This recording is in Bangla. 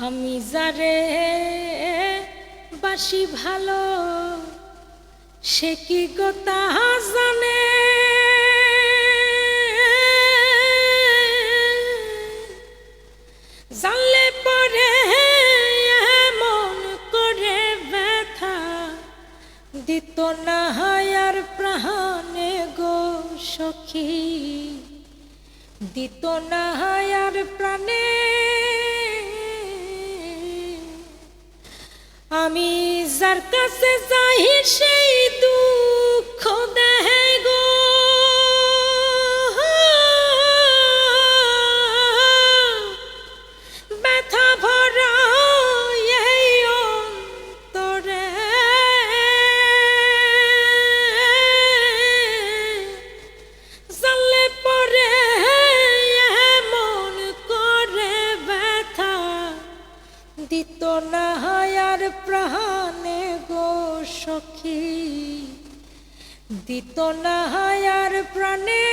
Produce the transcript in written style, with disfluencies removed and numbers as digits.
আমি যারে বাসি ভালো সে কি গো তাহা জানে, জানলে পরে এমন করে ব্যথা দিত না আর প্রাণে গো সখী, দিত না আর প্রাণে। আমি যার কাছে যাই সেই দুঃখ দেহে গো, ব্যথা ভরা এই অন্তরে। জানলে পরে এমন করে ব্যথা দিত না আর প্রাণে গো সখী, দিত না আর প্রাণে।